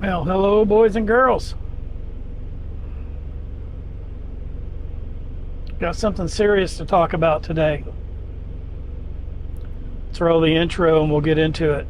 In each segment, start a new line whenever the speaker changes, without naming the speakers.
Well, hello, boys and girls. Got something serious to talk about today. Let's roll the intro and we'll get into it.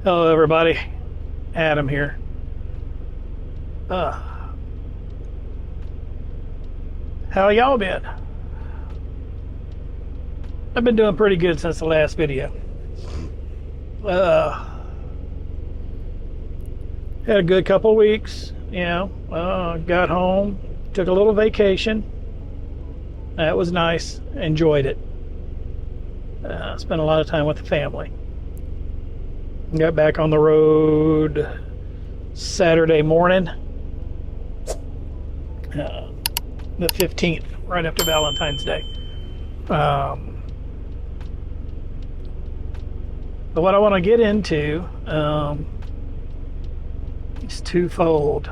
Hello, everybody. Adam here. How y'all been? I've been doing pretty good since the last video. Had a good couple weeks, got home, took a little vacation. That was nice, enjoyed it. Spent a lot of time with the family. Got back on the road Saturday morning, the 15th, right after Valentine's Day. But what I want to get into is twofold.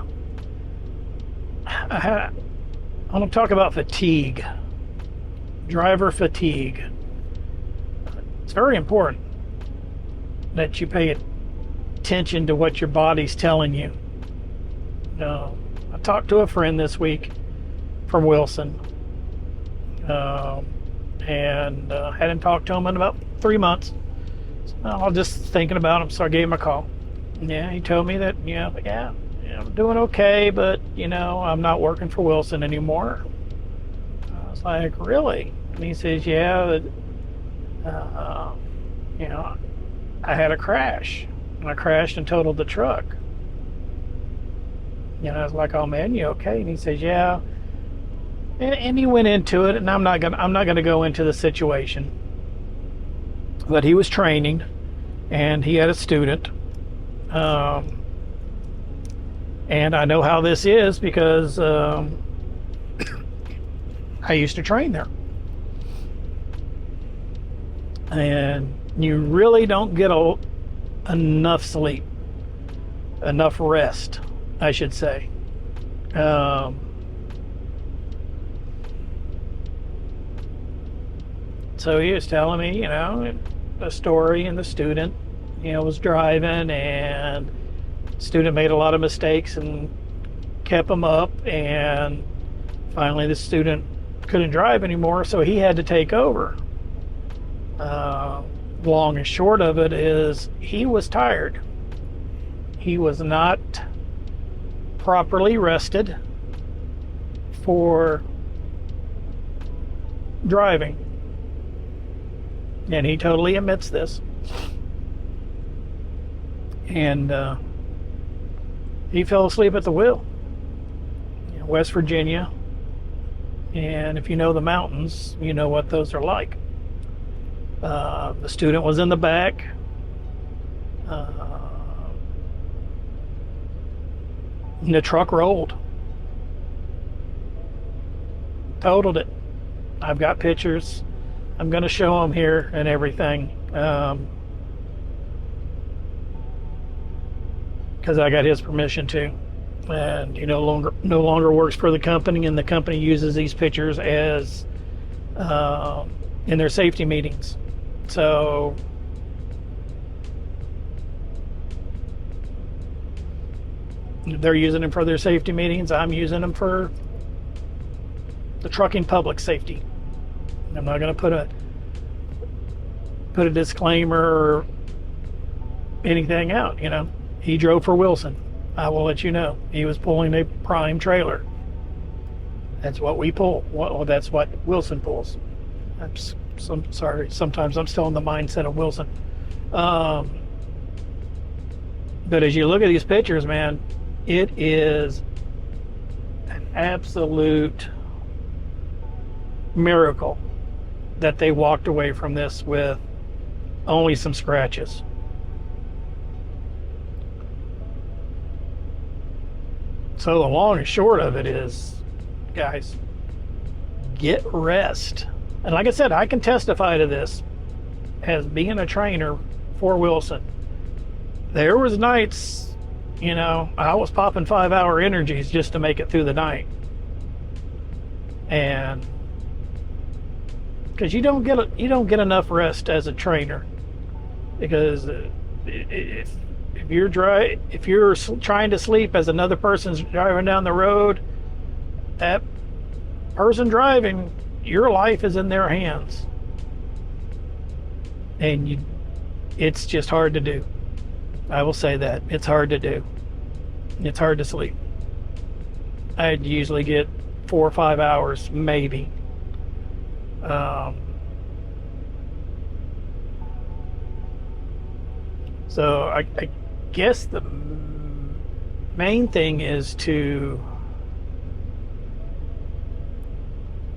I want to talk about fatigue, driver fatigue. It's very important that you pay attention to what your body's telling you. I talked to a friend this week from Wilson, and hadn't talked to him in about 3 months. So I was just thinking about him, so I gave him a call. Yeah, he told me that, I'm doing okay, but, I'm not working for Wilson anymore. I was like, really? And he says, I had a crash, and I crashed and totaled the truck. I was like, "Oh man, you okay?" And he says, "Yeah." And he went into it, and I'm not gonna go into the situation, but he was training, and he had a student, and I know how this is because I used to train there, and you really don't get enough sleep, enough rest, I should say. So he was telling me, the story, and the student, was driving, and the student made a lot of mistakes and kept him up, and finally the student couldn't drive anymore, so he had to take over. Long and short of it is he was tired. He was not properly rested for driving. And he totally admits this. And he fell asleep at the wheel in West Virginia. And if you know the mountains, you know what those are like. The student was in the back. And the truck rolled. Totaled it. I've got pictures. I'm going to show them here and everything. Because I got his permission to. And he no longer works for the company, and the company uses these pictures as in their safety meetings. So they're using them for their safety meetings. I'm using them for the trucking public safety. I'm not going to put a disclaimer or anything out. He drove for Wilson. I will let you know. He was pulling a prime trailer. That's what we pull. Well, that's what Wilson pulls. Sorry, sometimes I'm still in the mindset of Wilson. But as you look at these pictures, man, it is an absolute miracle that they walked away from this with only some scratches. So the long and short of it is, guys, get rest. And like I said, I can testify to this as being a trainer for Wilson. There was nights, I was popping 5-hour energies just to make it through the night. And because you don't get enough rest as a trainer, because if you're trying to sleep as another person's driving down the road, that person driving, your life is in their hands, and it's just hard to do. I will say that it's hard to do. It's hard to sleep. I'd usually get 4 or 5 hours, maybe. So I guess the main thing is to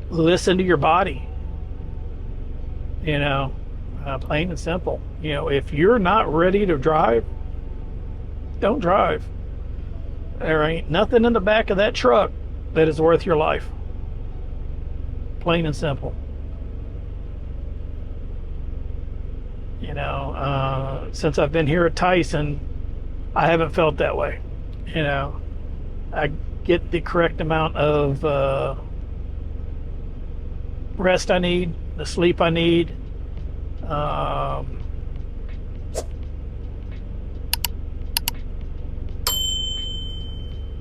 listen to your body. Plain and simple. If you're not ready to drive, don't drive. There ain't nothing in the back of that truck that is worth your life. Plain and simple. Since I've been here at Tyson, I haven't felt that way. I get the correct amount of rest I need, the sleep I need.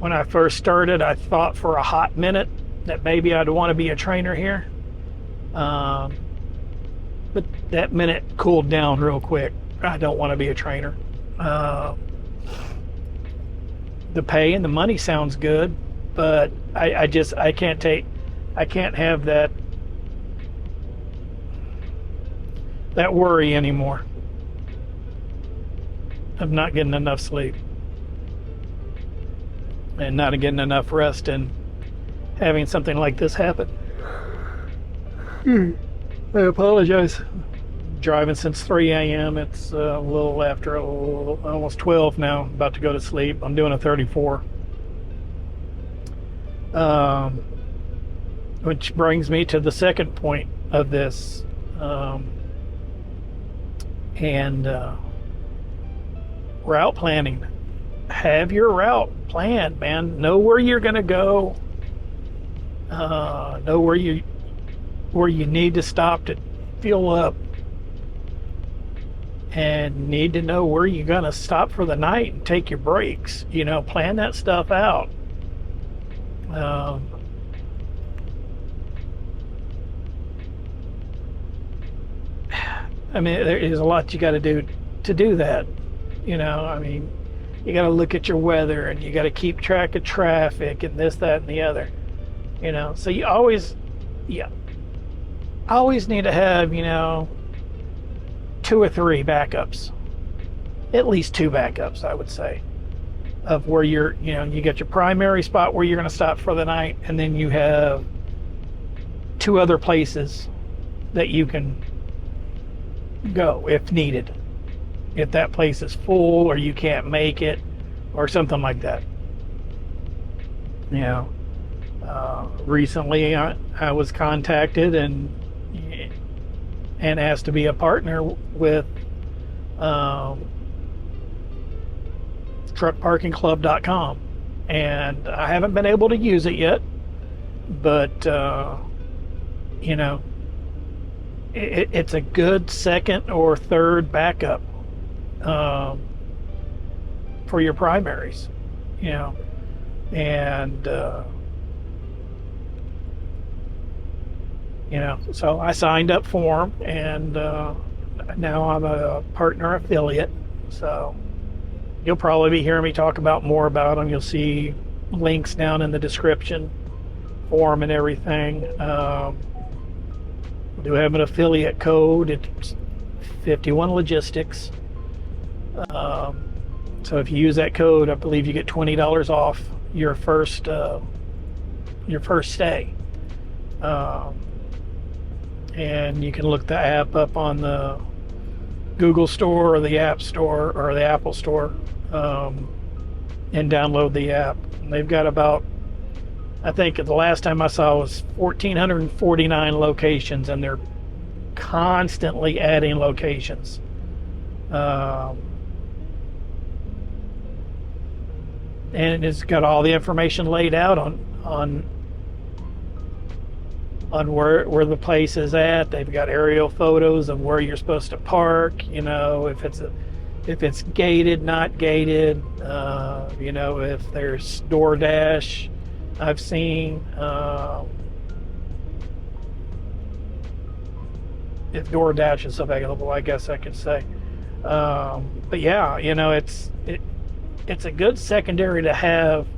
When I first started, I thought for a hot minute that maybe I'd want to be a trainer here. But that minute cooled down real quick. I don't want to be a trainer. The pay and the money sounds good, but I can't have that worry anymore of not getting enough sleep and not getting enough rest and having something like this happen. I apologize. Driving since 3 a.m. It's a little after almost 12 now. About to go to sleep. I'm doing a 34. Which brings me to the second point of this. Route planning. Have your route planned, man. Know where you're going to go. Know where you need to stop to fuel up, and need to know where you're going to stop for the night and take your breaks. Plan that stuff out. There is a lot you got to do to do that. You got to look at your weather, and you got to keep track of traffic and this, that, and the other. So you always need to have, 2 or 3 backups, at least 2 backups, I would say, of where you get your primary spot where you're going to stop for the night, and then you have 2 other places that you can go if needed, if that place is full or you can't make it or something like that. Recently I was contacted and asked to be a partner with truckparkingclub.com, and I haven't been able to use it yet, but it's a good second or third backup for your primaries, and so I signed up for them, and now I'm a partner affiliate. So you'll probably be hearing me talk more about them. You'll see links down in the description for them and everything. We do have an affiliate code. It's 51 Logistics. So if you use that code, I believe you get $20 off your first your first stay. And you can look the app up on the Google Store or the App Store or the Apple Store, and download the app. And they've got about, I think the last time I saw was 1,449 locations, and they're constantly adding locations. And it's got all the information laid out on where the place is at. They've got aerial photos of where you're supposed to park. You know, if it's gated, not gated. You know, if there's DoorDash. I've seen if DoorDash is available, I guess I could say. But yeah, you know, it's a good secondary to have.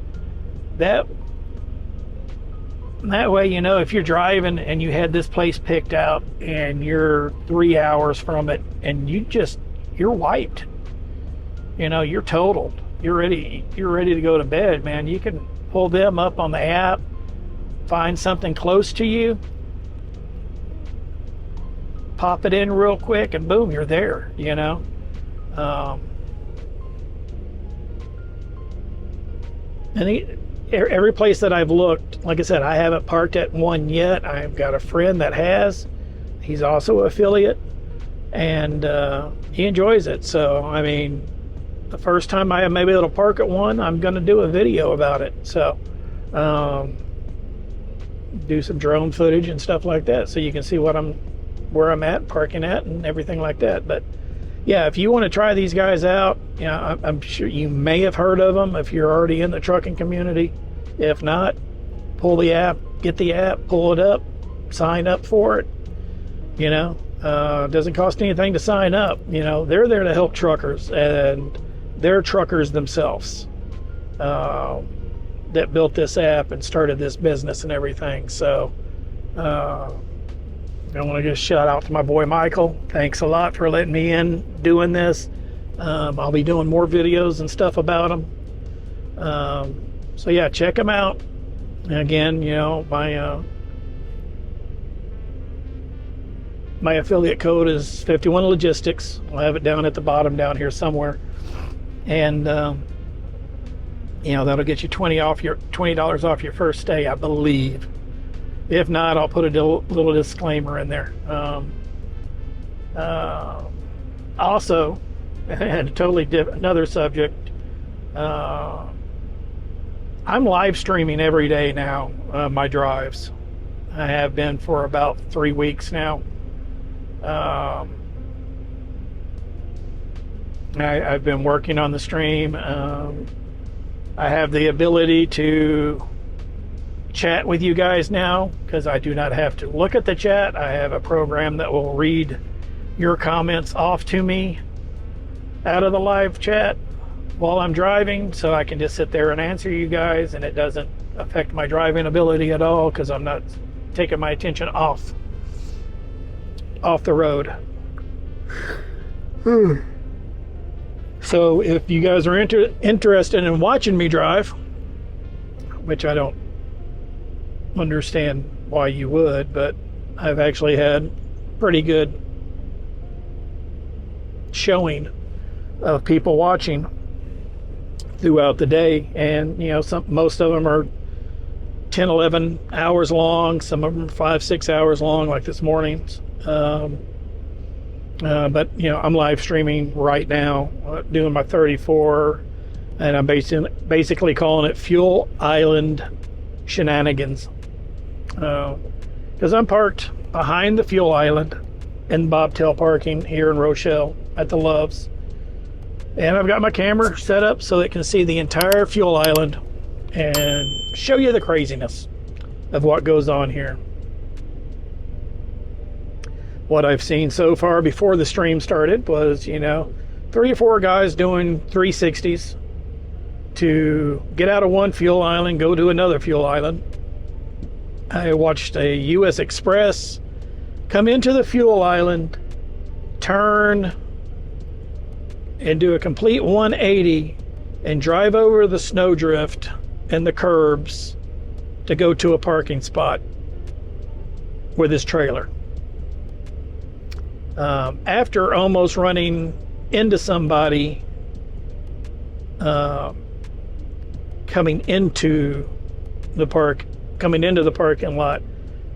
That way, you know, if you're driving and you had this place picked out and you're 3 hours from it and you're wiped, you know, you're totaled, you're ready to go to bed, man. You can pull them up on the app, find something close to you, pop it in real quick, and boom, you're there, you know. And every place that I've looked, like I said, I haven't parked at one yet. I've got a friend that has. He's also an affiliate, and he enjoys it. So, I mean, the first time I may be able to park at one, I'm going to do a video about it. So, do some drone footage and stuff like that, so you can see where I'm at, parking at, and everything like that. But yeah, if you want to try these guys out, you know, I'm sure you may have heard of them if you're already in the trucking community. If not, pull the app, get the app, pull it up, sign up for it. You know, it doesn't cost anything to sign up. You know, they're there to help truckers, and they're truckers themselves that built this app and started this business and everything. So I want to just shout out to my boy Michael. Thanks a lot for letting me in doing this. I'll be doing more videos and stuff about them. So yeah, check them out. And again, you know, my affiliate code is 51 Logistics. I'll have it down at the bottom down here somewhere. And you know, that'll get you $20 off your first stay, I believe. If not, I'll put a little disclaimer in there. Also, and totally another subject, I'm live streaming every day now, my drives. I have been for about 3 weeks now. I've been working on the stream. I have the ability to chat with you guys now, because I do not have to look at the chat. I have a program that will read your comments off to me out of the live chat while I'm driving, so I can just sit there and answer you guys, and it doesn't affect my driving ability at all, because I'm not taking my attention off the road. So if you guys are interested in watching me drive, which I don't understand why you would, but I've actually had pretty good showing of people watching throughout the day, and you know, most of them are 10, 11 hours long, some of them are 5, 6 hours long, like this morning's. But you know, I'm live streaming right now, doing my 34, and I'm basically calling it Fuel Island Shenanigans, because I'm parked behind the fuel island in bobtail parking here in Rochelle at the Loves, and I've got my camera set up so it can see the entire fuel island and show you the craziness of what goes on here. What I've seen so far before the stream started was, you know, 3 or 4 guys doing 360s to get out of one fuel island, go to another fuel island. I watched a US Express come into the fuel island, turn, and do a complete 180 and drive over the snowdrift and the curbs to go to a parking spot with his trailer. After almost running into somebody coming into the parking lot,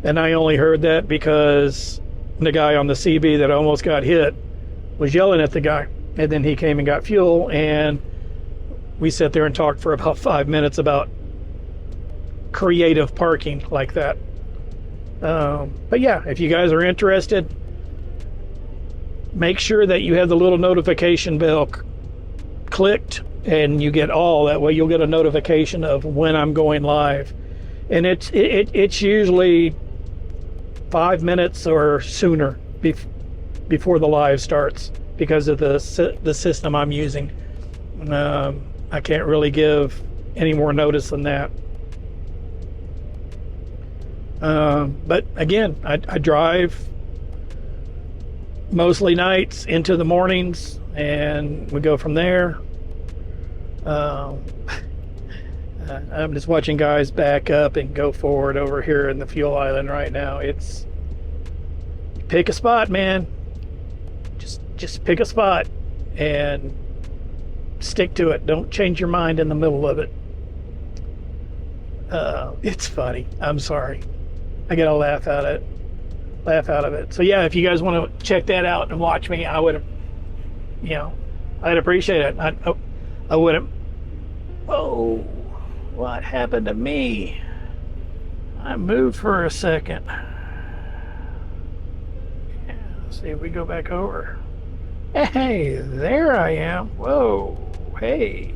and I only heard that because the guy on the CB that almost got hit was yelling at the guy, and then he came and got fuel, and we sat there and talked for about 5 minutes about creative parking like that. But yeah, if you guys are interested, make sure that you have the little notification bell clicked, and you get all that way. You'll get a notification of when I'm going live, and it's usually 5 minutes or sooner before the live starts because of the system I'm using. I can't really give any more notice than that. But again, I drive mostly nights into the mornings, and we go from there. I'm just watching guys back up and go forward over here in the fuel island right now. It's pick a spot, man. Just pick a spot and stick to it. Don't change your mind in the middle of it. It's funny. I'm sorry. I get a laugh out of it. So yeah, if you guys want to check that out and watch me, I would, I'd appreciate it. I wouldn't. Oh, what happened to me? I moved for a second. Yeah, let's see if we go back over. Hey, there I am. Whoa, hey.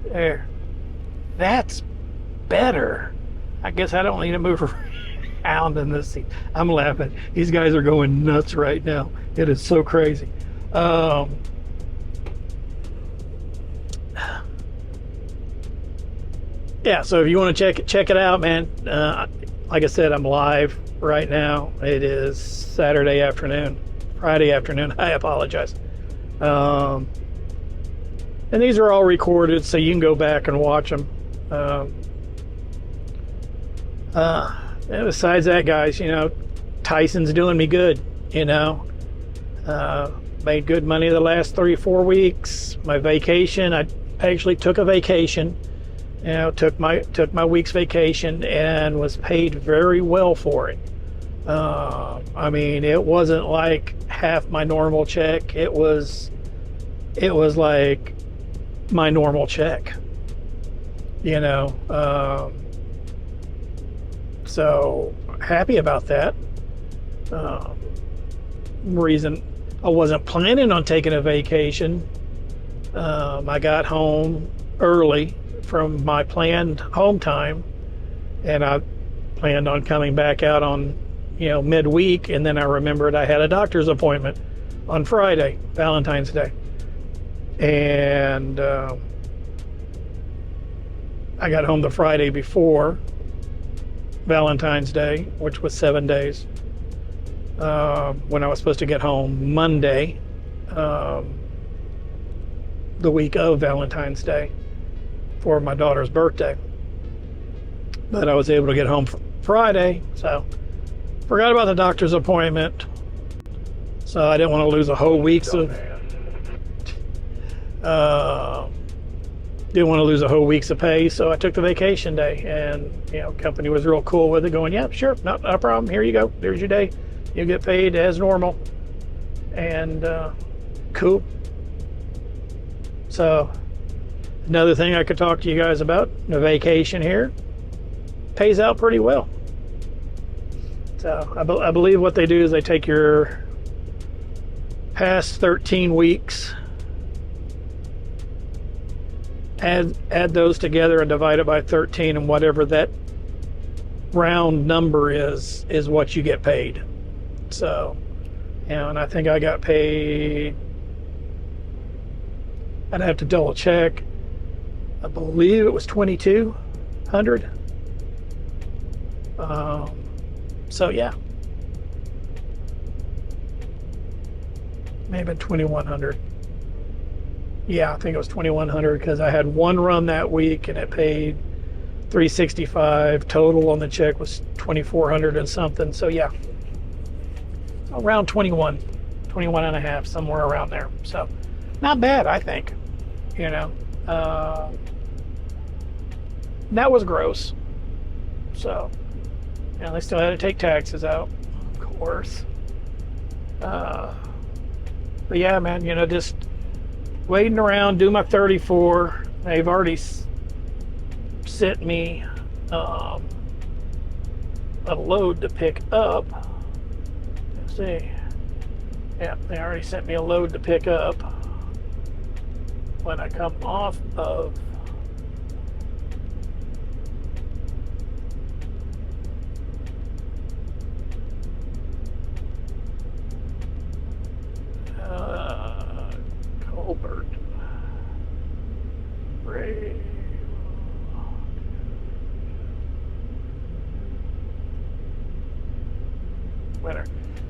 There. That's better. I guess I don't need to move around in this seat. I'm laughing. These guys are going nuts right now. It is so crazy. Yeah, so if you want to check it out, man. Like I said, I'm live right now. It is Friday afternoon. I apologize. And these are all recorded, so you can go back and watch them. And besides that, guys, Tyson's doing me good. Made good money the last 3-4 weeks. My vacation, I actually took a vacation. Took my week's vacation and was paid very well for it. I mean, it wasn't like half my normal check. It was like my normal check, so happy about that. Reason I wasn't planning on taking a vacation. I got home early from my planned home time, and I planned on coming back out on midweek, and then I remembered I had a doctor's appointment on Friday, Valentine's Day. And I got home the Friday before Valentine's Day, which was 7 days, when I was supposed to get home Monday, the week of Valentine's Day for my daughter's birthday. But I was able to get home Friday, so forgot about the doctor's appointment. So I didn't want to lose a whole week's of didn't want to lose a whole week's of pay, so I took the vacation day, and company was real cool with it, going, yeah, sure, not a problem, here you go, there's your day, you get paid as normal. And cool. So another thing I could talk to you guys about, the vacation here pays out pretty well. So I believe what they do is they take your past 13 weeks, add those together and divide it by 13, and whatever that round number is what you get paid. So, and I think I got paid, I'd have to double check, I believe it was $2,200. So yeah. Maybe 2,100. Yeah, I think it was 2,100 because I had one run that week and it paid 365. Total on the check was 2,400 and something. So yeah, around 21, 21 and a half, somewhere around there. So not bad, I think. You know, that was gross. So, yeah, they still had to take taxes out, of course. But yeah, man, you know, just waiting around, do my 34. They've already sent me a load to pick up. Let's see. Yeah, they already sent me a load to pick up when I come off of Colbert. Winner.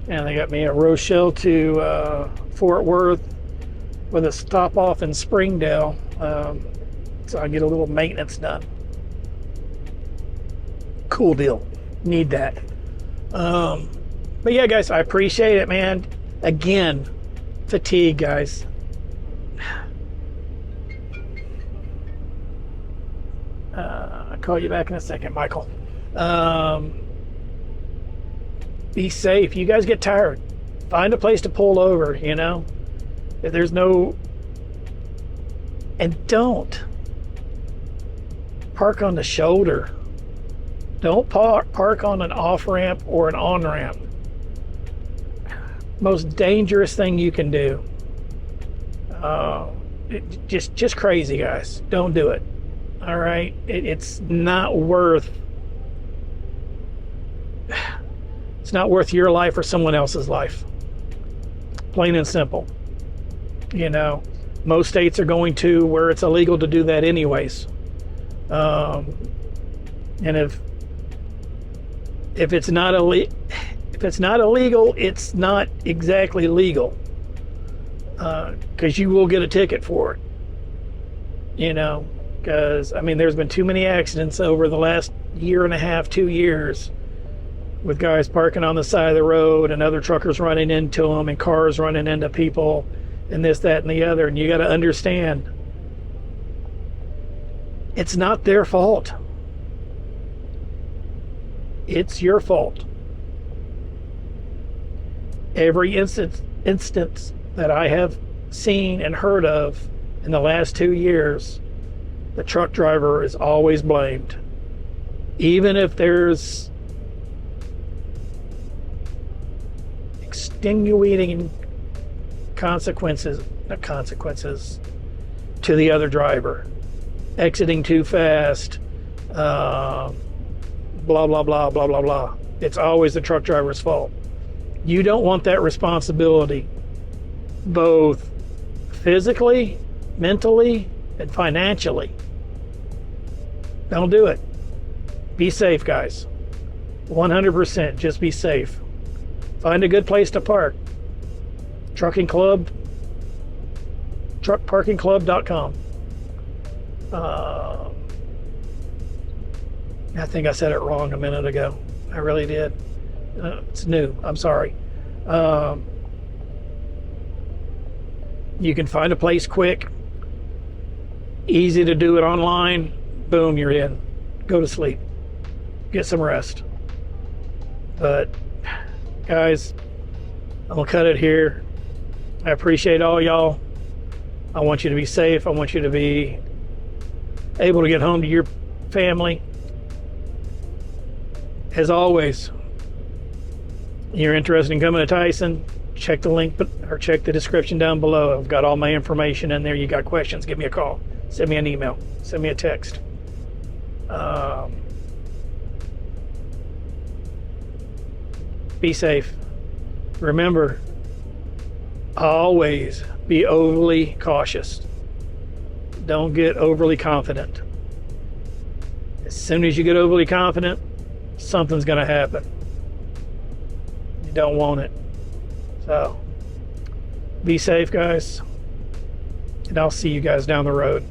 And they got me a Rochelle to Fort Worth with a stop off in Springdale, so I get a little maintenance done. Cool deal. Need that. But yeah, guys, I appreciate it, man. Again, fatigue, guys. I'll call you back in a second, Michael. Be safe. You guys get tired, find a place to pull over, you know. If there's no, and don't park on the shoulder. Don't park on an off-ramp or an on-ramp. Most dangerous thing you can do. Just crazy, guys. Don't do it. All right, it's not worth. It's not worth your life or someone else's life. Plain and simple. You know, most states are going to where it's illegal to do that anyways. And if it's not illegal, it's not exactly legal. Because you will get a ticket for it. You know, because I mean, there's been too many accidents over the last year and a half, 2 years, with guys parking on the side of the road and other truckers running into them and cars running into people and this, that, and the other. And you got to understand, it's not their fault. It's your fault. Every instance that I have seen and heard of in the last 2 years, the truck driver is always blamed. Even if there's extenuating consequences to the other driver, exiting too fast, blah blah blah blah blah blah. It's always the truck driver's fault. You don't want that responsibility, both physically, mentally, and financially. Don't do it. Be safe, guys. 100%. Just be safe. Find a good place to park. Truckparkingclub.com. I think I said it wrong a minute ago. I really did. It's new. I'm sorry. You can find a place quick. Easy to do it online. Boom, you're in. Go to sleep. Get some rest. But, guys, I'm going to cut it here. I appreciate all y'all. I want you to be safe. I want you to be able to get home to your family. As always, you're interested in coming to Tyson, check the link or check the description down below. I've got all my information in there. You got questions, give me a call. Send me an email. Send me a text. Be safe. Remember, always be overly cautious. Don't get overly confident. As soon as you get overly confident, something's going to happen. You don't want it. So, Be safe, guys. And I'll see you guys down the road.